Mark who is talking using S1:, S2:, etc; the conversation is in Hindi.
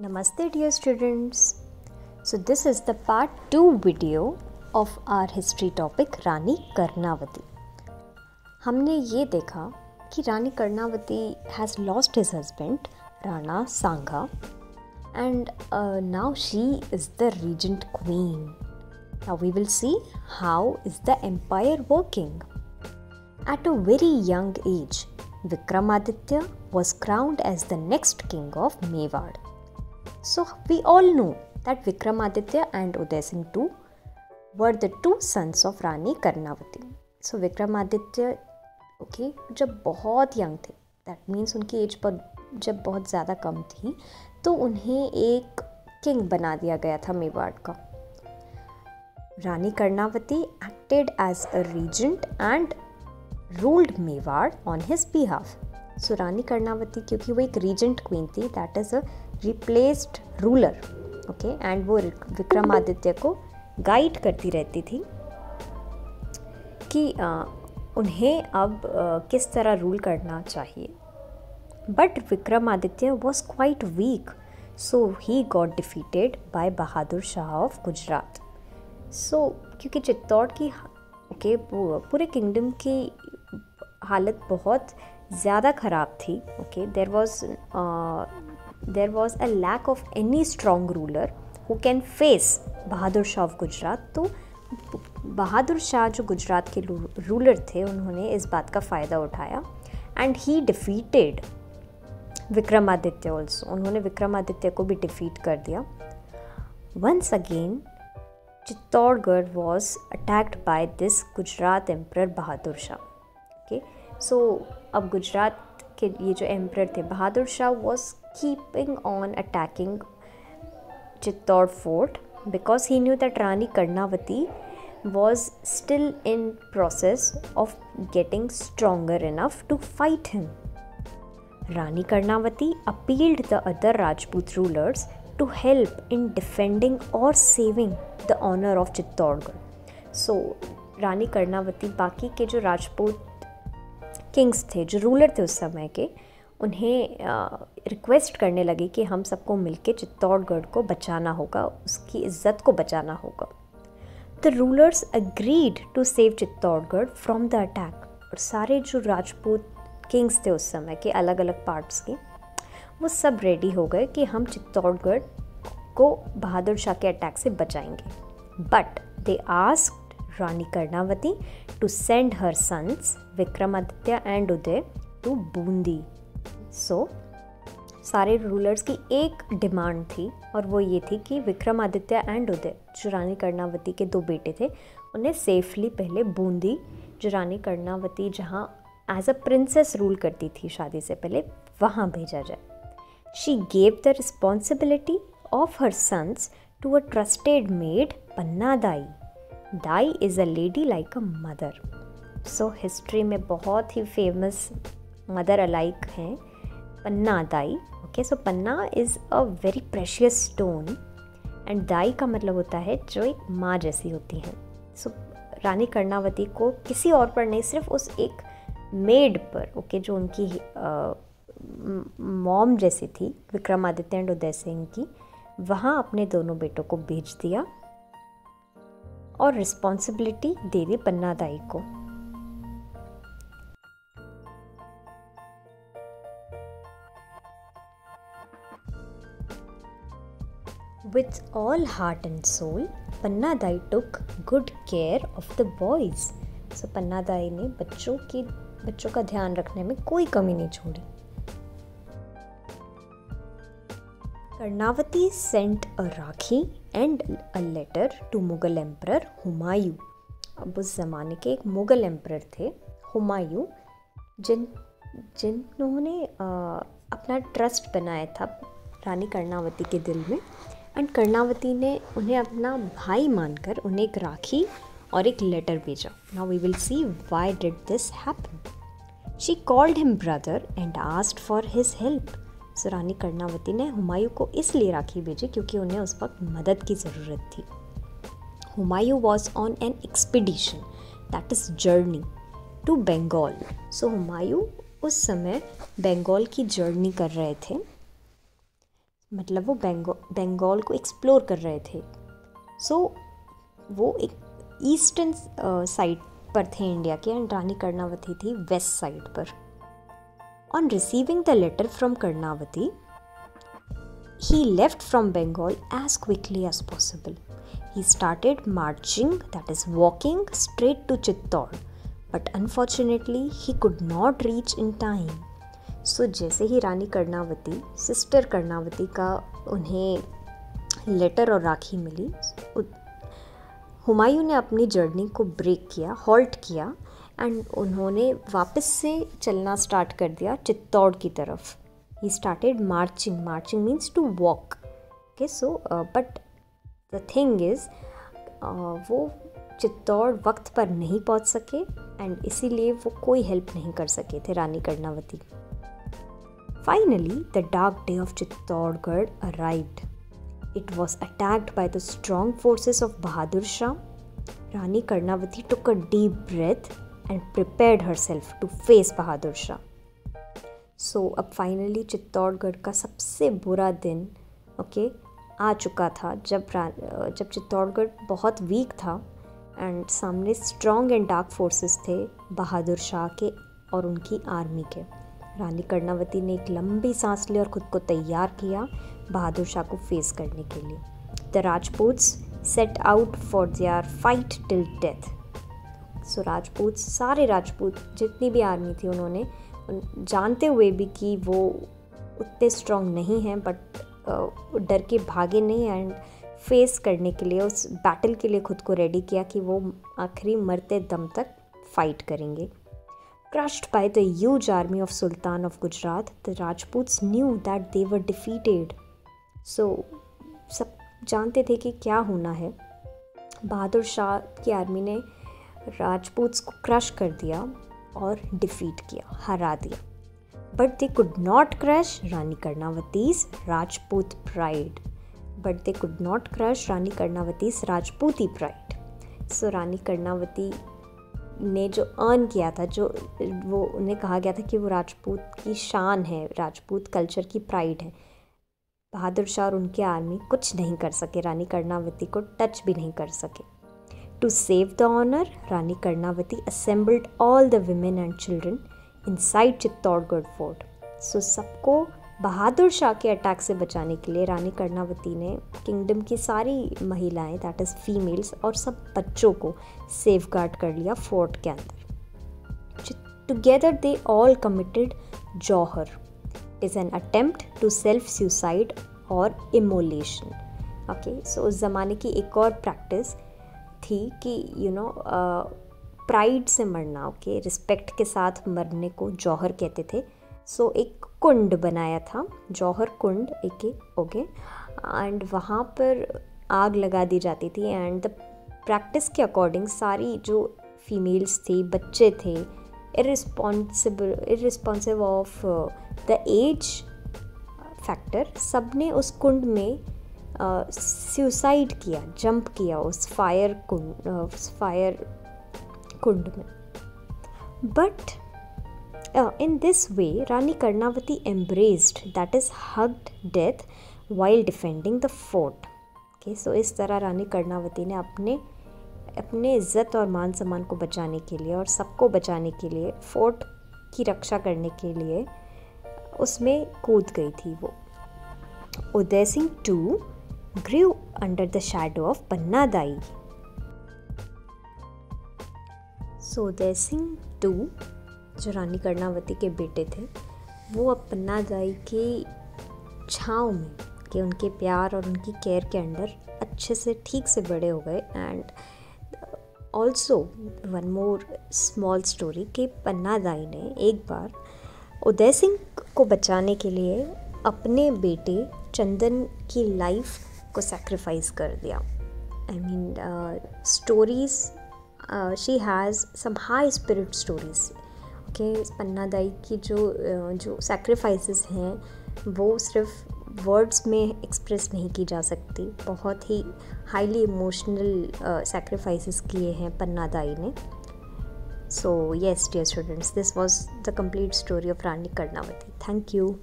S1: Namaste dear students. So this is the part 2 video of our history topic रानी कर्णावती. हमने ये देखा कि रानी Karnavati has lost his husband Rana Sangha and now she is the regent queen. Now we will see how is the empire working. At a very young age, Vikramaditya was crowned as the next king of Mewar. So we all know that Vikramaditya and Uday Singh too were the two sons of Rani Karnavati. So Vikramaditya जब बहुत यंग थे, that means उनकी एज पर जब बहुत ज़्यादा कम थी, तो उन्हें एक किंग बना दिया गया था मेवाड़ का. रानी Karnavati acted as a regent and ruled Mewar on his behalf. So रानी कर्णावती क्योंकि वो एक रीजेंट क्वीन थी, that is a replaced ruler, okay, and वो विक्रमादित्य को गाइड करती रहती थी कि उन्हें अब किस तरह रूल करना चाहिए. But Vikramaditya was quite weak, so he got defeated by Bahadur Shah of Gujarat. So क्योंकि चित्तौड़ की पूरे किंगडम की हालत बहुत ज़्यादा ख़राब थी, okay, there was a lack of any strong ruler who can face Bahadur Shah of Gujarat. तो बहादुर शाह जो गुजरात के रूलर थे, उन्होंने इस बात का फ़ायदा उठाया and he defeated Vikramaditya also. उन्होंने विक्रमादित्य को भी डिफीट कर दिया. Once again Chittorgarh was attacked by this Gujarat emperor Bahadur Shah. Okay, so अब गुजरात के ये जो एम्परर थे Bahadur Shah was keeping on attacking Chittor fort because he knew that Rani Karnavati was still in process of getting stronger enough to fight him. Rani Karnavati appealed the other Rajput rulers to help in defending or saving the honor of Chittorgarh. So रानी कर्णावती बाकी के जो राजपूत किंग्स थे, जो रूलर थे उस समय के, उन्हें रिक्वेस्ट करने लगी कि हम सबको मिलके चित्तौड़गढ़ को बचाना होगा, उसकी इज्जत को बचाना होगा. The rulers agreed to save Chittorgarh from the attack. और सारे जो राजपूत किंग्स थे उस समय के अलग अलग पार्ट्स के, वो सब रेडी हो गए कि हम चित्तौड़गढ़ को बहादुर शाह के अटैक से बचाएंगे. But they asked Rani Karnavati to send her sons Vikramaditya and Uday to Bundi. So सारे रूलर्स की एक डिमांड थी और वो ये थी कि विक्रमादित्य एंड उदय, जो रानी कर्णावती के दो बेटे थे, उन्हें सेफली पहले बूंदी, जो रानी कर्णावती जहाँ एज अ प्रिंसेस रूल करती थी शादी से पहले, वहाँ भेजा जाए. She gave the responsibility of her sons to a trusted maid, Panna Dai. Dai is a lady like a mother. So history में बहुत ही famous mother alike हैं Panna Dai. Okay, so Panna is a very precious stone and Dai का मतलब होता है जो एक माँ जैसी होती हैं. So रानी कर्णावती को किसी और पर नहीं, सिर्फ उस एक मेड पर, ओके, जो उनकी मॉम जैसी थी विक्रमादित्य एंड उदय सिंह की, वहाँ अपने दोनों बेटों को भेज दिया और रिस्पॉन्सिबिलिटी दे दी पन्ना दाई को. With all heart and soul, Panna Dai took good care of the boys. So पन्ना दाई ने बच्चों का ध्यान रखने में कोई कमी नहीं छोड़ी. Karnavati sent a Rakhi and a letter to Mughal Emperor Humayun. अब उस ज़माने के एक मुग़ल एम्परर थे हुमायूं, जिन्होंने अपना ट्रस्ट बनाया था रानी कर्णावती के दिल में. एंड कर्णावती ने उन्हें अपना भाई मानकर उन्हें एक राखी और एक लेटर भेजा. Now we will see why did this happen. She called him brother and asked for his help. So Rani Karnavati ने हुमायूं को इसलिए राखी भेजी क्योंकि उन्हें उस वक्त मदद की ज़रूरत थी. Humayun was on an expedition, that is journey, to Bengal. So Humayun उस समय बंगाल की जर्नी कर रहे थे. मतलब वो बंगाल को एक्सप्लोर कर रहे थे। सो वो एक ईस्टर्न साइड पर थे इंडिया के, एंड रानी कर्णावती थी वेस्ट साइड पर। On receiving the letter from Karnavati, he left from Bengal as quickly as possible. He started marching, that is walking, straight to Chittor, but unfortunately he could not reach in time. So जैसे ही रानी कर्णावती, सिस्टर कर्णावती का उन्हें लेटर और राखी मिली, हुमायूं ने अपनी जर्नी को ब्रेक किया, हॉल्ट किया, एंड उन्होंने वापस से चलना स्टार्ट कर दिया चित्तौड़ की तरफ। He started marching. Marching means to walk. Okay, so but the thing is, वो चित्तौड़ वक्त पर नहीं पहुंच सके, एंड इसीलिए वो कोई हेल्प नहीं कर सके थे रानी Karnavati. Finally, the dark day of Chittorgarh arrived. It was attacked by the strong forces of Bahadur Shah. Rani Karnavati took a deep breath and prepared herself to face Bahadur Shah. सो अब फाइनली चित्तौड़गढ़ का सबसे बुरा दिन आ चुका था, जब चित्तौड़गढ़ बहुत वीक था एंड सामने स्ट्रॉन्ग एंड डार्क फोर्सेस थे बहादुर शाह के और उनकी आर्मी के। रानी कर्णावती ने एक लंबी सांस ली और ख़ुद को तैयार किया बहादुर शाह को फेस करने के लिए। The Rajputs set out for their fight till death. So सारे राजपूत जितनी भी आर्मी थी, उन्होंने जानते हुए भी कि वो उतने स्ट्रॉन्ग नहीं हैं, बट डर के भागे नहीं, एंड फेस करने के लिए, उस बैटल के लिए खुद को रेडी किया कि वो आखिरी मरते दम तक फाइट करेंगे। Crushed by the huge army of sultan of Gujarat, the Rajputs knew that they were defeated. So सब जानते थे कि क्या होना है। बहादुर शाह की आर्मी ने राजपूत्स को क्रश कर दिया और डिफीट किया, हरा दिया। But they could not crush Rani Karnavati's Rajput pride. राजपूती प्राइड। सो रानी कर्णावती ने जो अर्न किया था, जो वो उन्हें कहा गया था कि वो राजपूत की शान है, राजपूत कल्चर की प्राइड है, बहादुर शाह और उनकी आर्मी कुछ नहीं कर सके, रानी कर्णावती को टच भी नहीं कर सके। To save the honor, Rani Karnavati assembled all the women and children inside Chittorgarh fort. So सबको बहादुर शाह के अटैक से बचाने के लिए रानी कर्णावती ने किंगडम की सारी महिलाएं, दैट इज़ फीमेल्स, और सब बच्चों को सेफ गार्ड कर लिया फोर्ट के अंदर। Together they all committed Johar. It is an attempt to self-suicide or immolation. Okay, so उस ज़माने की एक और प्रैक्टिस थी कि प्राइड से मरना, ओके, रिस्पेक्ट के साथ मरने को जौहर कहते थे। सो एक कुंड बनाया था, जौहर कुंड ओके, एंड वहाँ पर आग लगा दी जाती थी, एंड द प्रैक्टिस के अकॉर्डिंग सारी जो फीमेल्स थी, बच्चे थे, इररिस्पॉन्सिव ऑफ द एज फैक्टर, सब ने उस कुंड में सुसाइड किया, जंप किया उस फायर कुंड में। But in this way Rani Karnavati embraced, that is hugged death while defending the fort. Okay, so इस तरह रानी कर्णावती ने अपने इज़्ज़त और मान सम्मान को बचाने के लिए और सबको बचाने के लिए, फोर्ट की रक्षा करने के लिए उसमें कूद गई थी वो। Uday Singh two grew under the shadow of Panna Dai. So Uday Singh two, जो रानी कर्णावती के बेटे थे, वो अब पन्ना दाई की छाँव में, कि उनके प्यार और उनकी केयर के अंडर अच्छे से ठीक से बड़े हो गए। And also one more small story कि पन्ना दाई ने एक बार उदय सिंह को बचाने के लिए अपने बेटे चंदन की लाइफ को सैक्रिफाइस कर दिया। I mean stories, she has some high spirit stories. Okay, Panna Dai की जो सैक्रिफाइसेस हैं वो सिर्फ वर्ड्स में एक्सप्रेस नहीं की जा सकती, बहुत ही हाईली इमोशनल सैक्रिफाइसेस किए हैं पन्ना दाई ने। So yes dear students, this was the complete story of Rani Karnavati. Thank you.